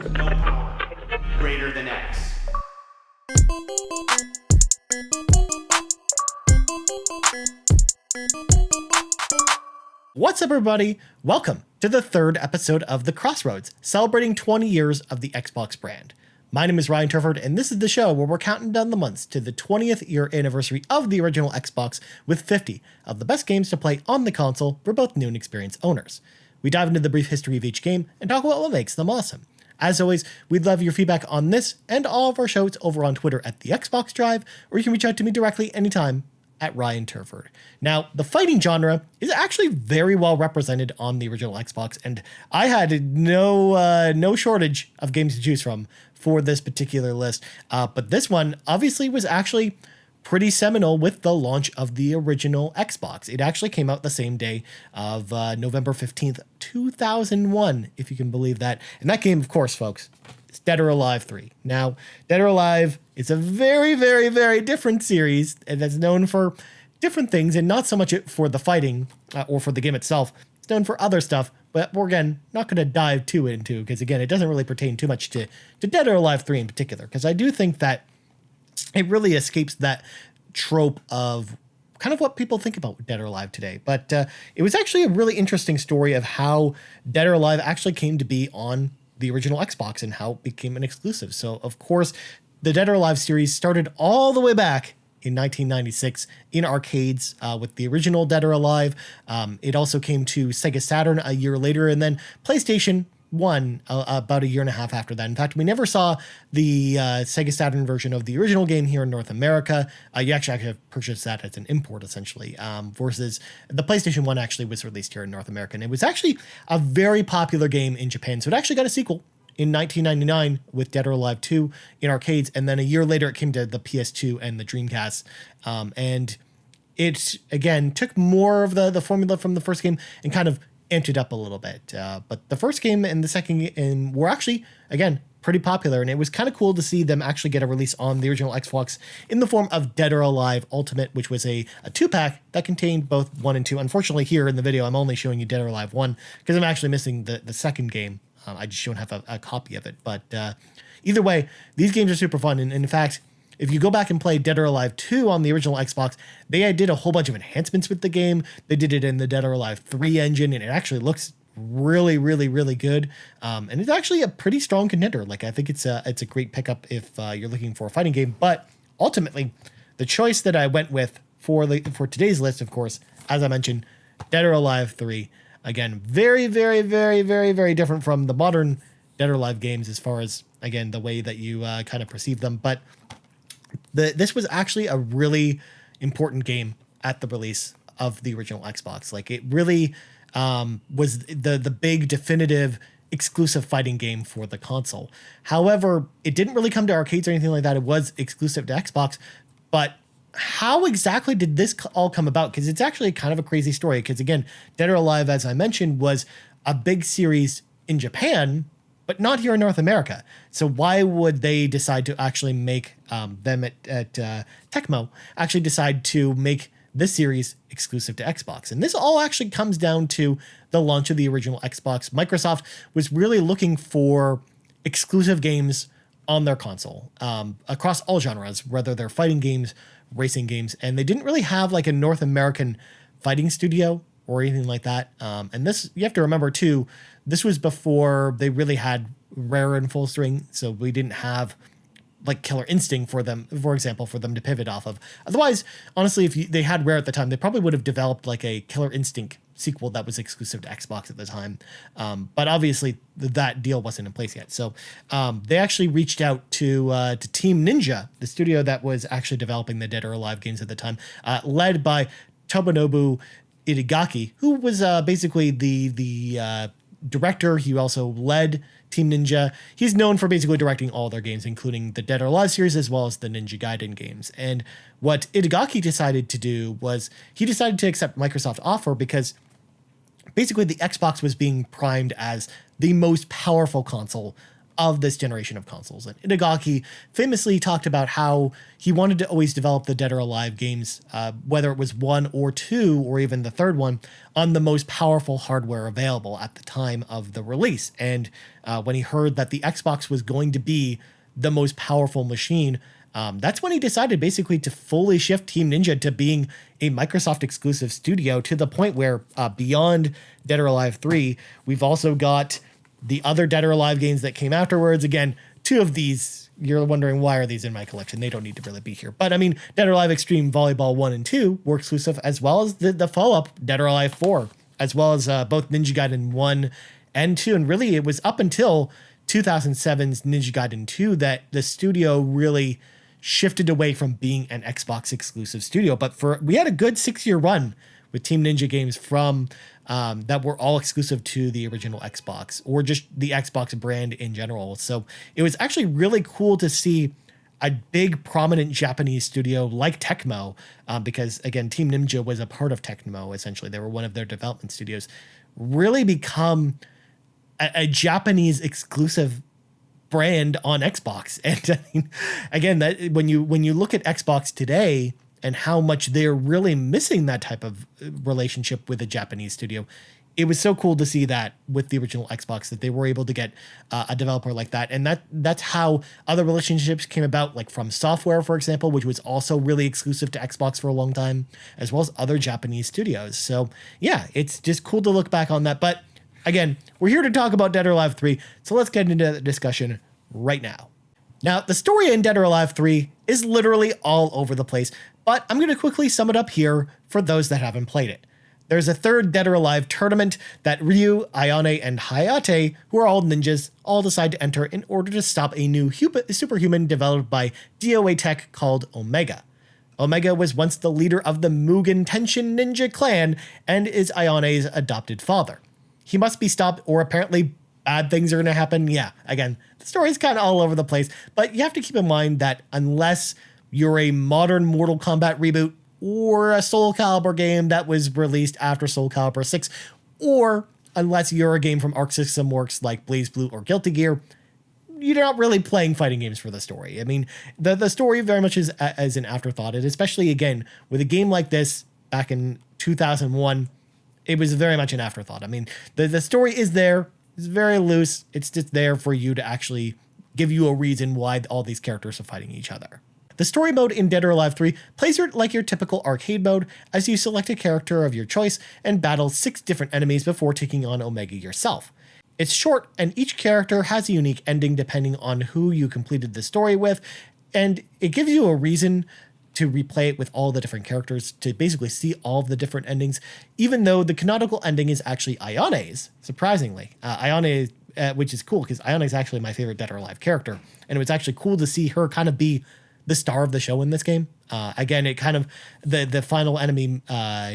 No power greater than X. What's up, everybody? Welcome to the third episode of the Crossroads, celebrating 20 years of the Xbox brand. My name is Ryan Turford, and this is the show where we're counting down the months to the 20th year anniversary of the original Xbox with 50 of the best games to play on the console for both new and experienced owners. We dive into the brief history of each game and talk about what makes them awesome. As always, we'd love your feedback on this and all of our shows over on Twitter at the Xbox Drive, or you can reach out to me directly anytime at Ryan Turford. Now, the fighting genre is actually very well represented on the original Xbox, and I had no shortage of games to choose from for this particular list. But this one obviously was actually pretty seminal with the launch of the original Xbox. It actually came out the same day of November 15th, 2001, if you can believe that. And that game, of course, folks, is Dead or Alive 3. Now, Dead or Alive is a very, very, very different series that's known for different things and not so much for the fighting or for the game itself. It's known for other stuff, but we're, again, not going to dive too into because, again, it doesn't really pertain too much to Dead or Alive 3 in particular, because I do think that it really escapes that trope of kind of what people think about Dead or Alive today. But it was actually a really interesting story of how Dead or Alive actually came to be on the original Xbox and how it became an exclusive. So, of course, the Dead or Alive series started all the way back in 1996 in arcades with the original Dead or Alive. It also came to Sega Saturn a year later, and then PlayStation 1 about a year and a half after that. In fact, we never saw the Sega Saturn version of the original game here in North America. You actually have to purchase that as an import, essentially, versus the PlayStation 1 actually was released here in North America. And it was actually a very popular game in Japan. So it actually got a sequel in 1999 with Dead or Alive 2 in arcades. And then a year later, it came to the PS2 and the Dreamcast. And it, again, took more of the formula from the first game and kind of amped it up a little bit. But the first game and the second game were actually, again, pretty popular. And it was kind of cool to see them actually get a release on the original Xbox in the form of Dead or Alive Ultimate, which was a 2-pack that contained both 1 and 2. Unfortunately, here in the video, I'm only showing you Dead or Alive 1 because I'm actually missing the second game. I just don't have a copy of it. But either way, these games are super fun. And in fact, if you go back and play Dead or Alive 2 on the original Xbox, they did a whole bunch of enhancements with the game. They did it in the Dead or Alive 3 engine, and it actually looks really, really, really good. And it's actually a pretty strong contender. Like, I think it's a great pickup if you're looking for a fighting game. But ultimately, the choice that I went with for today's list, of course, as I mentioned, Dead or Alive 3. Again, very, very, very, very, very different from the modern Dead or Alive games as far as, again, the way that you kind of perceive them. But this was actually a really important game at the release of the original Xbox. Like, it really was the big definitive exclusive fighting game for the console. However, it didn't really come to arcades or anything like that. It was exclusive to Xbox. But how exactly did this all come about? Because it's actually kind of a crazy story. Because, again, Dead or Alive, as I mentioned, was a big series in Japan, but not here in North America. So why would they decide to actually make them at Tecmo actually decide to make this series exclusive to Xbox? And this all actually comes down to the launch of the original Xbox. Microsoft was really looking for exclusive games on their console across all genres, whether they're fighting games, racing games, and they didn't really have like a North American fighting studio or anything like that. And this, you have to remember too, this was before they really had Rare and Full String, so we didn't have like Killer Instinct for them, for example, for them to pivot off of. Otherwise, honestly, if they had Rare at the time, they probably would have developed like a Killer Instinct sequel that was exclusive to Xbox at the time. But obviously, that deal wasn't in place yet. So they actually reached out to Team Ninja, the studio that was actually developing the Dead or Alive games at the time, led by Tomonobu Itagaki, who was basically the director. He also led Team Ninja. He's known for basically directing all their games, including the Dead or Alive series, as well as the Ninja Gaiden games. And what Itagaki decided to do was he decided to accept Microsoft's offer because basically the Xbox was being primed as the most powerful console of this generation of consoles. And Itagaki famously talked about how he wanted to always develop the Dead or Alive games, whether it was 1 or 2 or even the third one, on the most powerful hardware available at the time of the release. And when he heard that the Xbox was going to be the most powerful machine, that's when he decided basically to fully shift Team Ninja to being a Microsoft exclusive studio, to the point where beyond Dead or Alive 3, we've also got the other Dead or Alive games that came afterwards. Again, 2 of these, you're wondering, why are these in my collection? They don't need to really be here. But I mean, Dead or Alive Extreme Volleyball 1 and 2 were exclusive, as well as the follow-up, Dead or Alive 4, as well as both Ninja Gaiden 1 and 2. And really, it was up until 2007's Ninja Gaiden 2 that the studio really shifted away from being an Xbox exclusive studio. But we had a good 6-year run with Team Ninja games from that were all exclusive to the original Xbox, or just the Xbox brand in general. So it was actually really cool to see a big prominent Japanese studio like Tecmo, because again, Team Ninja was a part of Tecmo. Essentially, they were one of their development studios, really become a Japanese exclusive brand on Xbox. And I mean, again, that when you look at Xbox today and how much they're really missing that type of relationship with a Japanese studio, it was so cool to see that with the original Xbox, that they were able to get a developer like that. And that's how other relationships came about, like From Software, for example, which was also really exclusive to Xbox for a long time, as well as other Japanese studios. So yeah, it's just cool to look back on that. But again, we're here to talk about Dead or Alive 3, so let's get into the discussion right now. Now, the story in Dead or Alive 3 is literally all over the place, but I'm going to quickly sum it up here for those that haven't played it. There's a third Dead or Alive tournament that Ryu, Ayane, and Hayate, who are all ninjas, all decide to enter in order to stop a new superhuman developed by DOATEC called Omega. Omega was once the leader of the Mugen Tenshin Ninja clan and is Ayane's adopted father. He must be stopped, or apparently bad things are going to happen. Yeah, again, the story's kind of all over the place, but you have to keep in mind that unless you're a modern Mortal Kombat reboot, or a Soul Calibur game that was released after Soul Calibur 6, or unless you're a game from Arc System Works like BlazBlue or Guilty Gear, you're not really playing fighting games for the story. I mean, the story very much is as an afterthought, and especially, again, with a game like this back in 2001, it was very much an afterthought. I mean, the story is there. It's very loose. It's just there for you to actually give you a reason why all these characters are fighting each other. The story mode in Dead or Alive 3 plays like your typical arcade mode, as you select a character of your choice and battle 6 different enemies before taking on Omega yourself. It's short, and each character has a unique ending depending on who you completed the story with, and it gives you a reason to replay it with all the different characters to basically see all of the different endings, even though the canonical ending is actually Ayane's, surprisingly. Ayane, which is cool, because Ayane is actually my favorite Dead or Alive character, and it was actually cool to see her kind of be the star of the show in this game. Again, it kind of, the final enemy,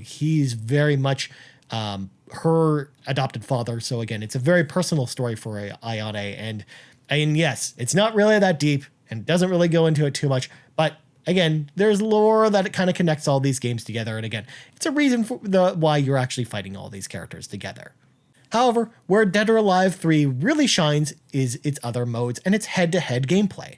he's very much her adopted father. So again, it's a very personal story for Ayane. And yes, it's not really that deep and doesn't really go into it too much. But again, there's lore that it kind of connects all these games together. And again, it's a reason for why you're actually fighting all these characters together. However, where Dead or Alive 3 really shines is its other modes and its head-to-head gameplay.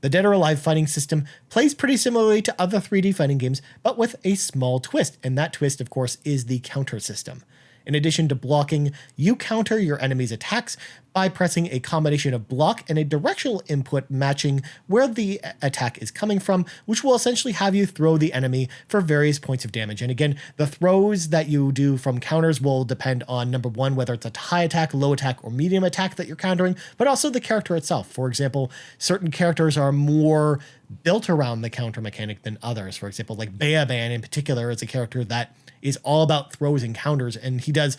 The Dead or Alive fighting system plays pretty similarly to other 3D fighting games, but with a small twist, and that twist, of course, is the counter system. In addition to blocking, you counter your enemy's attacks by pressing a combination of block and a directional input matching where the attack is coming from, which will essentially have you throw the enemy for various points of damage. And again, the throws that you do from counters will depend on, number one, whether it's a high attack, low attack, or medium attack that you're countering, but also the character itself. For example, certain characters are more built around the counter mechanic than others. For example, like Beaban in particular is a character that is all about throws and counters, and he does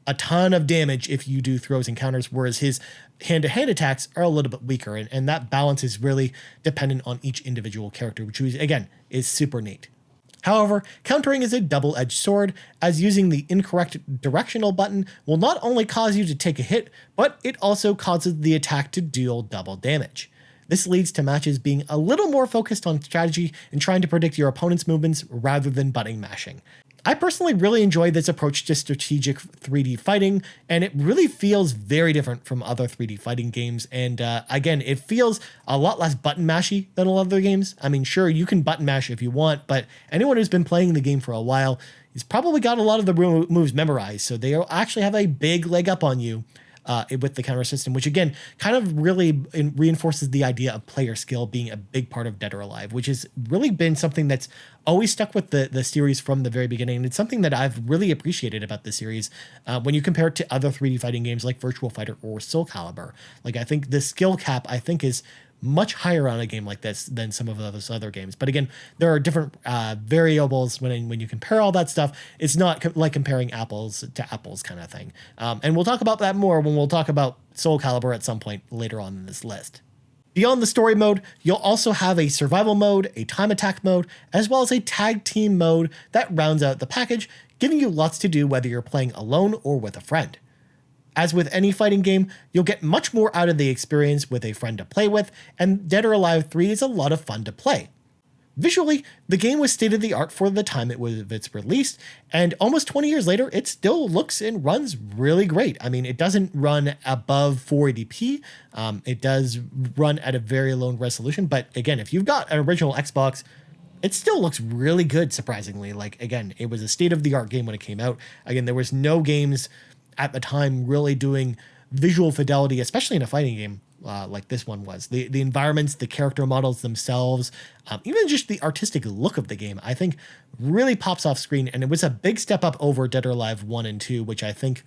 a ton of damage if you do throws and counters, whereas his hand-to-hand attacks are a little bit weaker, and that balance is really dependent on each individual character, which, again, is super neat. However, countering is a double-edged sword, as using the incorrect directional button will not only cause you to take a hit, but it also causes the attack to deal double damage. This leads to matches being a little more focused on strategy and trying to predict your opponent's movements rather than button mashing. I personally really enjoy this approach to strategic 3D fighting, and it really feels very different from other 3D fighting games. And again, it feels a lot less button mashy than a lot of other games. I mean, sure, you can button mash if you want, but anyone who's been playing the game for a while has probably got a lot of the moves memorized, so they actually have a big leg up on you with the counter system, which again kind of really reinforces the idea of player skill being a big part of Dead or Alive, which has really been something that's always stuck with the series from the very beginning. And it's something that I've really appreciated about the series when you compare it to other 3D fighting games like Virtua Fighter or Soul Calibur. Like, I think the skill cap, I think, is much higher on a game like this than some of those other games. But again, there are different variables when you compare all that stuff. It's not like comparing apples to apples kind of thing. And we'll talk about that more when we'll talk about Soul Calibur at some point later on in this list. Beyond the story mode, you'll also have a survival mode, a time attack mode, as well as a tag team mode that rounds out the package, giving you lots to do whether you're playing alone or with a friend. As with any fighting game, you'll get much more out of the experience with a friend to play with, and Dead or Alive 3 is a lot of fun to play. Visually, the game was state-of-the-art for the time it's released, and almost 20 years later, it still looks and runs really great. I mean, it doesn't run above 480p, it does run at a very low resolution, but again, if you've got an original Xbox, it still looks really good, surprisingly. Like, again, it was a state-of-the-art game when it came out. Again, there was no games at the time really doing visual fidelity, especially in a fighting game like this one was. The environments, the character models themselves, even just the artistic look of the game, I think really pops off screen. And it was a big step up over Dead or Alive 1 and 2, which I think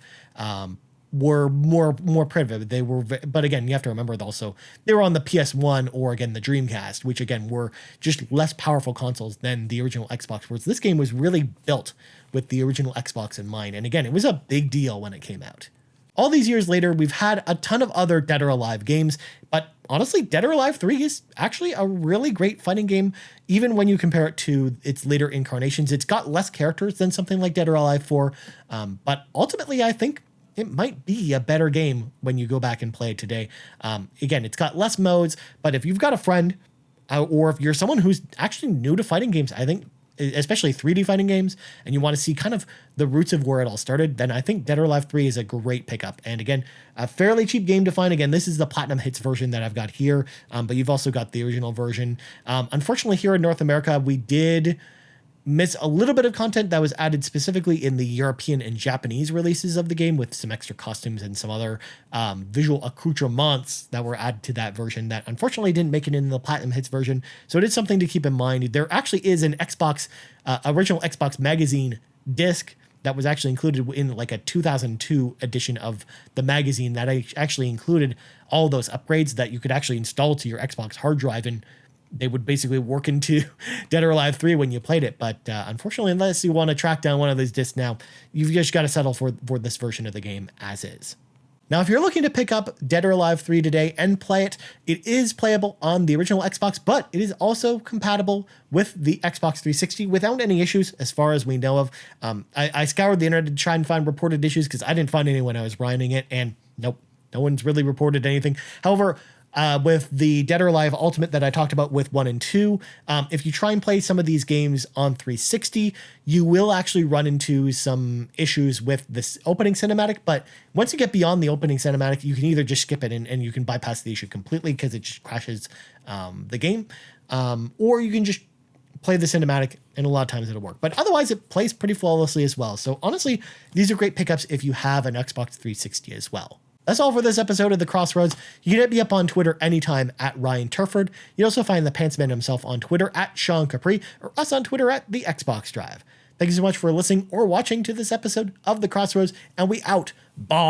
were more primitive. They were, but again, you have to remember also they were on the PS1 or again the Dreamcast, which again were just less powerful consoles than the original Xbox. Whereas this game was really built with the original Xbox in mind, and again, it was a big deal when it came out. All these years later, we've had a ton of other Dead or Alive games, but honestly, Dead or Alive 3 is actually a really great fighting game, even when you compare it to its later incarnations. It's got less characters than something like Dead or Alive 4, but ultimately, I think it might be a better game when you go back and play it today. Again, it's got less modes, but if you've got a friend, or if you're someone who's actually new to fighting games, I think, especially 3D fighting games, and you want to see kind of the roots of where it all started, then I think Dead or Alive 3 is a great pickup. And again, a fairly cheap game to find. Again, this is the Platinum Hits version that I've got here, but you've also got the original version. Unfortunately, here in North America, we did miss a little bit of content that was added specifically in the European and Japanese releases of the game, with some extra costumes and some other visual accoutrements that were added to that version that unfortunately didn't make it in the Platinum Hits version. So it is something to keep in mind. There actually is an Xbox, original Xbox magazine disc that was actually included in like a 2002 edition of the magazine that actually included all those upgrades that you could actually install to your Xbox hard drive, and they would basically work into Dead or Alive 3 when you played it. But unfortunately, unless you want to track down one of those discs now, you've just got to settle for this version of the game as is. Now, if you're looking to pick up Dead or Alive 3 today and play it, it is playable on the original Xbox, but it is also compatible with the Xbox 360 without any issues, as far as we know of. I scoured the internet to try and find reported issues because I didn't find any when I was grinding it, and nope, no one's really reported anything. However, with the Dead or Alive Ultimate that I talked about with 1 and 2, if you try and play some of these games on 360, you will actually run into some issues with this opening cinematic. But once you get beyond the opening cinematic, you can either just skip it and you can bypass the issue completely because it just crashes the game, or you can just play the cinematic, and a lot of times it'll work. But otherwise, it plays pretty flawlessly as well. So honestly, these are great pickups if you have an Xbox 360 as well. That's all for this episode of The Crossroads. You can hit me up on Twitter anytime at Ryan Turford. You also find the Pantsman himself on Twitter at Sean Capri, or us on Twitter at The Xbox Drive. Thank you so much for listening or watching to this episode of The Crossroads, and we out. Bye.